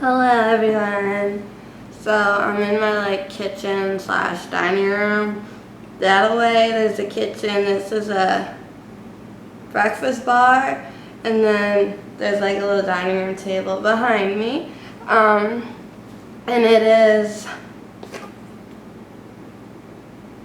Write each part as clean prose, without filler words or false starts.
Hello everyone. So I'm in my kitchen slash dining room. That way there's a kitchen. This is a breakfast bar, and then there's a little dining room table behind me. And it is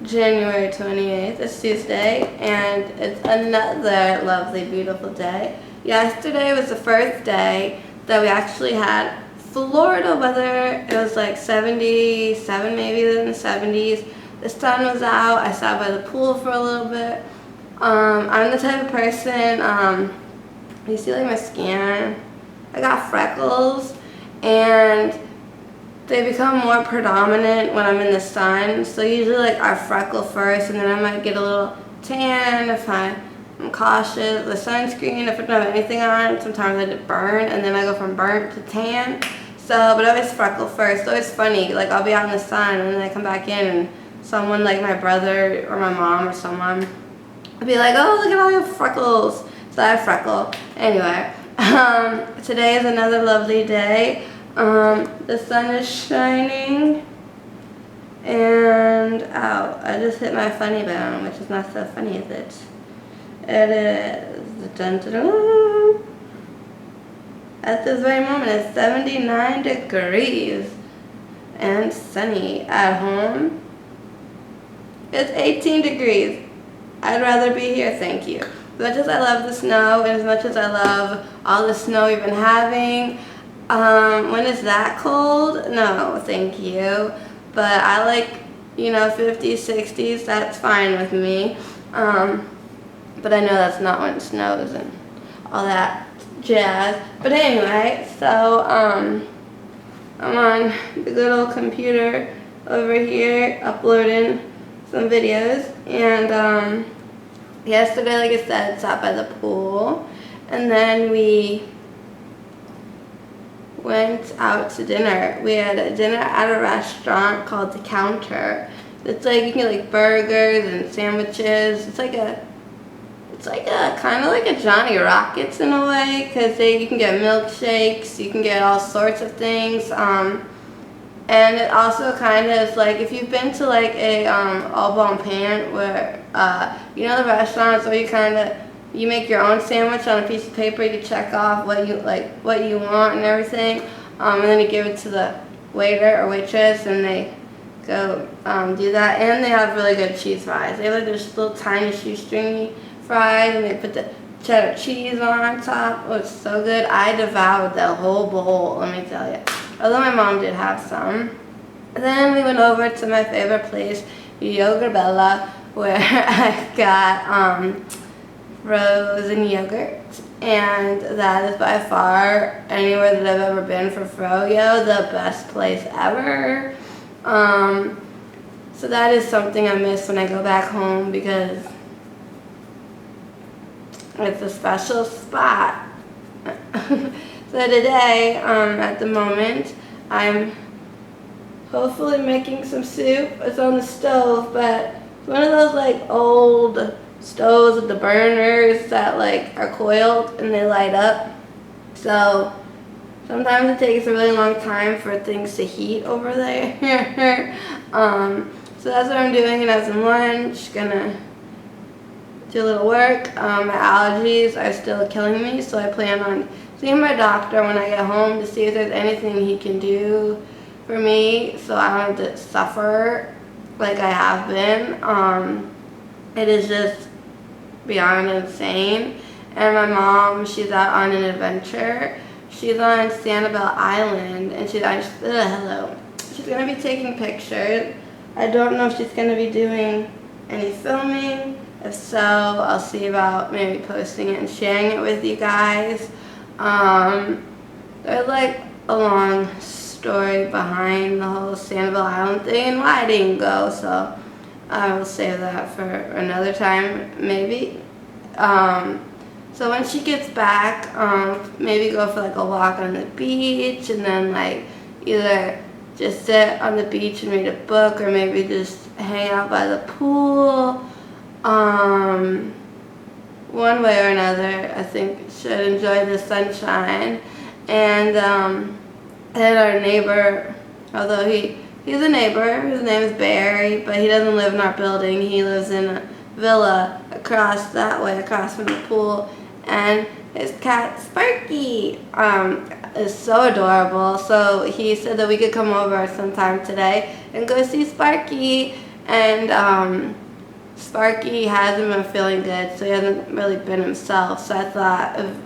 January 28th. It's Tuesday, and it's another lovely, beautiful day. Yesterday was the first day that we actually had Florida weather. It was 77, maybe in the 70s. The sun was out. I sat by the pool for a little bit. I'm the type of person, you see my skin? I got freckles, and they become more predominant when I'm in the sun. So usually I freckle first, and then I might get a little tan if I'm cautious. The sunscreen, if I don't have anything on, sometimes I just burn, and then I go from burnt to tan. So, but I always freckle first. So it's funny, I'll be out in the sun, and then I come back in, and someone my brother or my mom or someone will be like, oh, look at all your freckles. So I freckle. Anyway, today is another lovely day. The sun is shining, and ow, I just hit my funny bone, which is not so funny, is it? It is, dun, dun, dun. At this very moment, it's 79 degrees and sunny. At home, it's 18 degrees. I'd rather be here, thank you. As much as I love the snow, and as much as I love all the snow we've been having, when it's that cold, no, thank you. But I 50s, 60s, that's fine with me. But I know that's not when it snows and all that jazz. But anyway, so I'm on the good old computer over here uploading some videos, and yesterday, like I said, sat by the pool, and then we went out to dinner. We had a dinner at a restaurant called The Counter. It's you can get burgers and sandwiches. It's kind of like a Johnny Rockets in a way, because you can get milkshakes, you can get all sorts of things, and it also kind of is if you've been to a Au Bon Pain, where the restaurants where you make your own sandwich on a piece of paper. You check off what you want and everything, and then you give it to the waiter or waitress, and they go do that. And they have really good cheese fries. They have this little tiny shoestringy fries, and they put the cheddar cheese on top. Oh, it's so good. I devoured the whole bowl, let me tell you. Although my mom did have some. Then we went over to my favorite place, Yogurt Bella, where I got frozen yogurt, and that is by far, anywhere that I've ever been for froyo, the best place ever. So that is something I miss when I go back home, because it's a special spot. So today, at the moment, I'm hopefully making some soup. It's on the stove, but it's one of those old stoves with the burners that are coiled and they light up. So sometimes it takes a really long time for things to heat over there. So that's what I'm doing, and as some lunch, gonna do a little work. My allergies are still killing me, so I plan on seeing my doctor when I get home to see if there's anything he can do for me so I don't have to suffer like I have been. It is just beyond insane. And my mom, she's out on an adventure. She's on Sanibel Island, and she's going to be taking pictures. I don't know if she's going to be doing any filming. If so, I'll see about maybe posting it and sharing it with you guys. There's a long story behind the whole Sanibel Island thing and why I didn't go, so I will save that for another time, maybe. So when she gets back, maybe go for a walk on the beach, and then either just sit on the beach and read a book, or maybe just hang out by the pool. One way or another, I think should enjoy the sunshine. And And our neighbor, although he's a neighbor, his name is Barry, but he doesn't live in our building. He lives in a villa across that way, across from the pool. And his cat Sparky is so adorable. So he said that we could come over sometime today and go see Sparky. And Sparky hasn't been feeling good, so he hasn't really been himself. So I thought if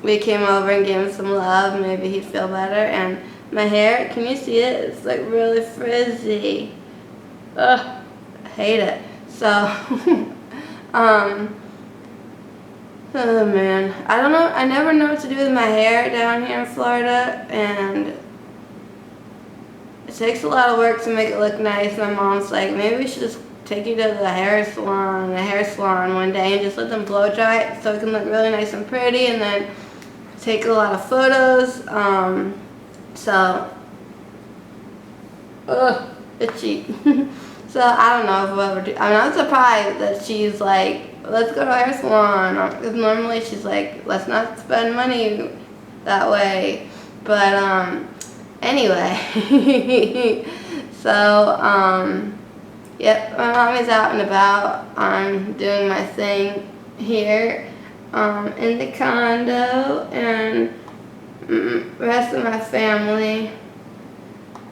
we came over and gave him some love, maybe he'd feel better. And my hair, can you see it? It's like really frizzy. Ugh, I hate it. So, oh man, I don't know. I never know what to do with my hair down here in Florida, and it takes a lot of work to make it look nice. My mom's like, maybe we should just take you to the hair salon one day and just let them blow dry it so it can look really nice and pretty, and then take a lot of photos. Itchy. So I don't know if we'll ever do. I mean, I'm surprised that she's like, let's go to a hair salon, because normally she's like, let's not spend money that way. But anyway, so yep, my mom is out and about. I'm doing my thing here in the condo, and the rest of my family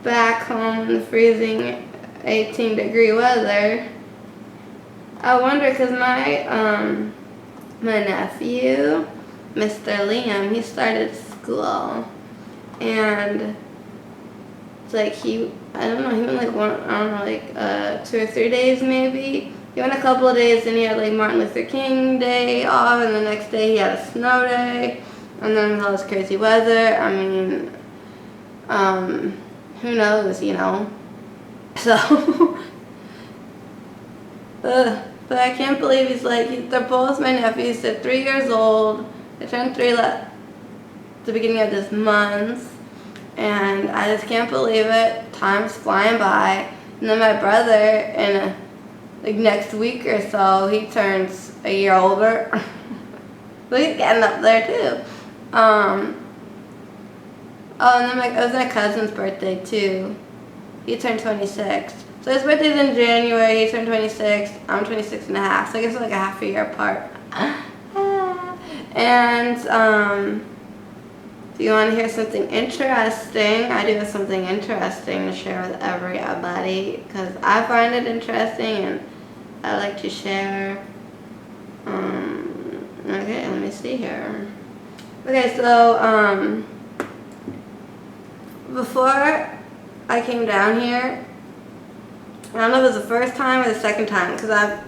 back home in the freezing 18-degree weather. I wonder, because my nephew, Mr. Liam, he started school, and it's like he went like 2 or 3 days maybe. He went a couple of days, and he had like Martin Luther King Day off, and the next day he had a snow day, and then with all this crazy weather, I mean, who knows, you know. So, but I can't believe he's like, they're both my nephews. They're 3 years old. They turned 3 at the beginning of this month, and I just can't believe it. Time's flying by. And then my brother, like next week or so, he turns a year older. So he's getting up there too. Oh, and then it was my cousin's birthday too. He turned 26. So his birthday's in January, he turned 26, I'm 26 and a half, so I guess we're like a half a year apart. And if you want to hear something interesting, I do have something interesting to share with everybody, because I find it interesting and I like to share. Okay, let me see here. Okay, so before I came down here, I don't know if it was the first time or the second time, because I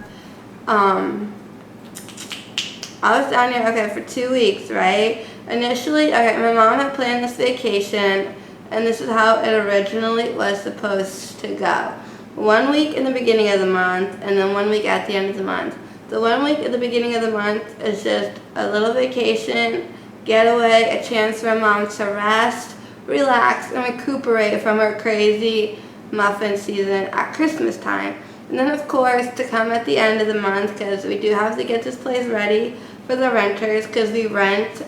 was down here, okay, for 2 weeks, right? Initially, okay, my mom had planned this vacation, and this is how it originally was supposed to go. 1 week in the beginning of the month, and then 1 week at the end of the month. The 1 week at the beginning of the month is just a little vacation, getaway, a chance for mom to rest, relax, and recuperate from her crazy muffin season at Christmas time. And then, of course, to come at the end of the month, because we do have to get this place ready for the renters, because we rent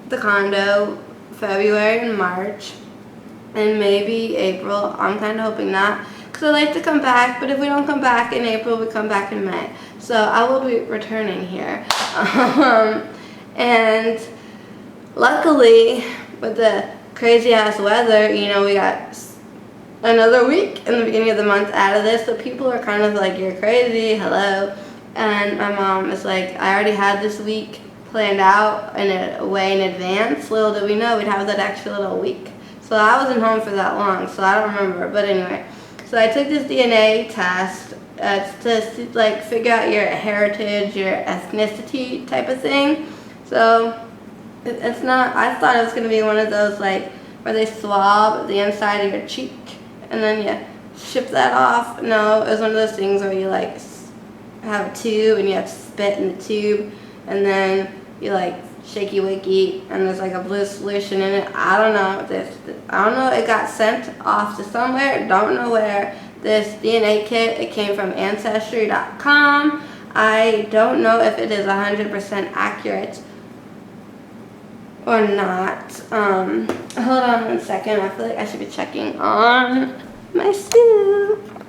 the condo February and March, and maybe April. I'm kind of hoping not, because I like to come back, but if we don't come back in April, we come back in May. So I will be returning here. And luckily, with the crazy ass weather, you know, we got another week in the beginning of the month out of this, so people are kind of like, you're crazy, hello. And my mom is like, I already had this week planned out in a way in advance. Little did we know we'd have that extra little week. So I wasn't home for that long, so I don't remember. But anyway, so I took this DNA test to like figure out your heritage, your ethnicity type of thing. So it's not, I thought it was going to be one of those like where they swab the inside of your cheek and then you ship that off. No, it was one of those things where you like have a tube and you have to spit in the tube, and then you like shaky wakey and there's like a blue solution in it. I don't know, it got sent off to somewhere, don't know where. This DNA kit, it came from Ancestry.com. I don't know if it is 100% accurate or not. Hold on one second. I feel like I should be checking on my soup.